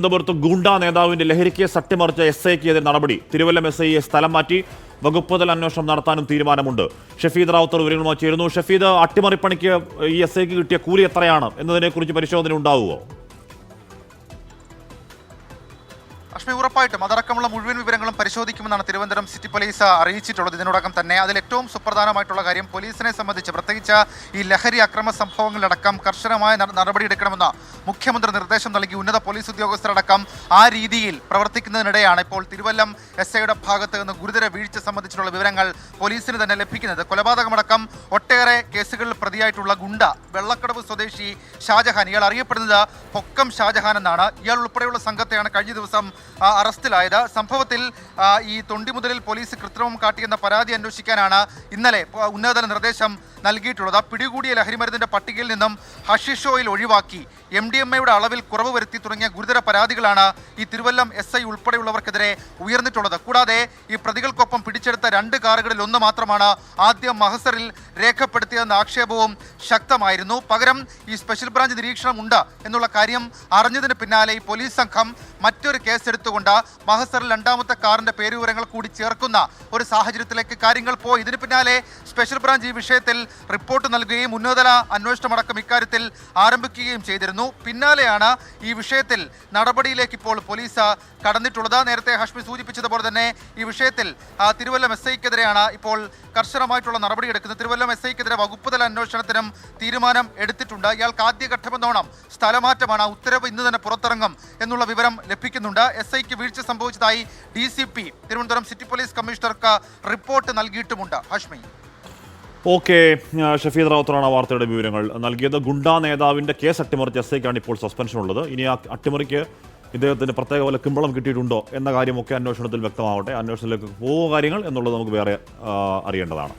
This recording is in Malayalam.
തിരുവനന്തപുരത്ത് ഗുണ്ടാ നേതാവിന്റെ ലഹരിക്കേസ് അട്ടിമറിച്ച SIക്കെതിരെ നടപടി. തിരുവല്ലം SIയെ സ്ഥലം മാറ്റി വകുപ്പ് തല അന്വേഷണം നടത്താനും തീരുമാനമുണ്ട്. ഷഫീദ് റാവുത്തർ വിവരങ്ങളുമായി ചേരുന്നു. ഷഫീദ്, അട്ടിമറിപ്പണിക്ക് ഈ SIക്ക് കിട്ടിയ കൂലി എത്രയാണ് എന്നതിനെക്കുറിച്ച് പരിശോധന ഉണ്ടാവുമോ? അശ്മി, ഉറപ്പായിട്ടും അതടക്കമുള്ള മുഴുവൻ വിവരങ്ങളും പരിശോധിക്കുമെന്നാണ് തിരുവനന്തപുരം സിറ്റി പോലീസ് അറിയിച്ചിട്ടുള്ളത്. ഇതിനോടകം തന്നെ അതിൽ ഏറ്റവും സുപ്രധാനമായിട്ടുള്ള കാര്യം, പോലീസിനെ സംബന്ധിച്ച് പ്രത്യേകിച്ച് ഈ ലഹരി അക്രമ സംഭവങ്ങളിലടക്കം കർശനമായ നടപടിയെടുക്കണമെന്ന് മുഖ്യമന്ത്രി നിർദ്ദേശം നൽകി. ഉന്നത പോലീസ് ഉദ്യോഗസ്ഥരടക്കം ആ രീതിയിൽ പ്രവർത്തിക്കുന്നതിനിടെയാണ് ഇപ്പോൾ തിരുവല്ലം SIയുടെ ഭാഗത്ത് നിന്ന് ഗുരുതര വീഴ്ച സംബന്ധിച്ചിട്ടുള്ള വിവരങ്ങൾ പോലീസിന് തന്നെ ലഭിക്കുന്നത്. കൊലപാതകമടക്കം ഒട്ടേറെ കേസുകളിൽ പ്രതിയായിട്ടുള്ള ഗുണ്ട വെള്ളക്കടവ് സ്വദേശി ഷാജഹാൻ, ഇയാൾ അറിയപ്പെടുന്നത് പൊക്കം ഷാജഹാൻ എന്നാണ്. ഇയാൾ ഉൾപ്പെടെയുള്ള സംഘത്തെയാണ് കഴിഞ്ഞ ദിവസം അറസ്റ്റിലായത്. സംഭവത്തിൽ ഈ തൊണ്ടിമുതലിൽ പോലീസ് കൃത്രിമം കാട്ടിയെന്ന പരാതി അന്വേഷിക്കാനാണ് ഇന്നലെ ഉന്നതതല നിർദ്ദേശം നൽകിയിട്ടുള്ളത്. പിടികൂടിയ ലഹരിമരുന്നിന്റെ പട്ടികയിൽ നിന്നും ഹഷിഷ് ഓയിൽ ഒഴിവാക്കി MDMAയുടെ അളവിൽ കുറവ് വരുത്തി തുടങ്ങിയ ഗുരുതര പരാതികളാണ് ഈ തിരുവല്ലം SI ഉൾപ്പെടെയുള്ളവർക്കെതിരെ ഉയർന്നിട്ടുള്ളത്. കൂടാതെ ഈ പ്രതികൾക്കൊപ്പം പിടിച്ചെടുത്ത 2 കാറുകളിൽ ഒന്ന് മാത്രമാണ് ആദ്യം മഹസറിൽ രേഖപ്പെടുത്തിയതെന്ന ആക്ഷേപവും ശക്തമായിരുന്നു. പകരം ഈ സ്പെഷ്യൽ ബ്രാഞ്ച് നിരീക്ഷണം ഉണ്ട് എന്നുള്ള കാര്യം അറിഞ്ഞതിന് പിന്നാലെ ഈ പോലീസ് സംഘം മറ്റൊരു കേസ് എടുത്തുകൊണ്ട് മഹസറിൽ 2ാമത്തെ കാറിന്റെ പേരുവിവരങ്ങൾ കൂടി ചേർക്കുന്ന ഒരു സാഹചര്യത്തിലേക്ക് കാര്യങ്ങൾ പോയി. ഇതിന് പിന്നാലെ സ്പെഷ്യൽ ബ്രാഞ്ച് ഈ വിഷയത്തിൽ റിപ്പോർട്ട് നൽകുകയും ഉന്നതതല അന്വേഷണമടക്കം ഇക്കാര്യത്തിൽ ആരംഭിക്കുകയും ചെയ്തിരുന്നു. പിന്നാലെയാണ് ഈ വിഷയത്തിൽ നടപടിയിലേക്ക് ഇപ്പോൾ പോലീസ് കടന്നിട്ടുള്ളത്. നേരത്തെ ഹഷ്മി സൂചിപ്പിച്ചതുപോലെ തന്നെ ഈ വിഷയത്തിൽ തിരുവല്ലം SIക്കെതിരെയാണ് ഇപ്പോൾ കർശനമായിട്ടുള്ള നടപടിയെടുക്കുന്നത്. തിരുവല്ലം SIക്കെതിരെ വകുപ്പ് തല അന്വേഷണത്തിനും തീരുമാനം എടുത്തിട്ടുണ്ട്. ഇയാൾക്ക് ആദ്യഘട്ടമെന്നോണം സ്ഥലമാറ്റമാണ്. ഉത്തരവ് ഇന്ന് തന്നെ പുറത്തിറങ്ങും എന്നുള്ള വിവരം ലഭിക്കുന്നുണ്ട്. SIക്ക് വീഴ്ച സംഭവിച്ചതായി DCP തിരുവനന്തപുരം സിറ്റി പോലീസ് കമ്മീഷണർക്ക് റിപ്പോർട്ട് നൽകിയിട്ടുമുണ്ട്. ഹഷ്മി. ഓക്കെ, ഷഫീദ് റാവുത്തറാണ് വാർത്തയുടെ വിവരങ്ങൾ നൽകിയത്. ഗുണ്ടാ നേതാവിന്റെ കേസ് അട്ടിമറിച്ച SIക്കാണ് ഇപ്പോൾ സസ്പെൻഷൻ ഉള്ളത്. ഇനി ആ അട്ടിമറിക്ക് ഇദ്ദേഹത്തിന് പ്രത്യേക പോലെ കിമ്പളം കിട്ടിയിട്ടുണ്ടോ എന്ന കാര്യമൊക്കെ അന്വേഷണത്തിൽ വ്യക്തമാവട്ടെ. അന്വേഷണത്തിലേക്ക് പോകുന്ന കാര്യങ്ങൾ എന്നുള്ളത് നമുക്ക് വേറെ അറിയേണ്ടതാണ്.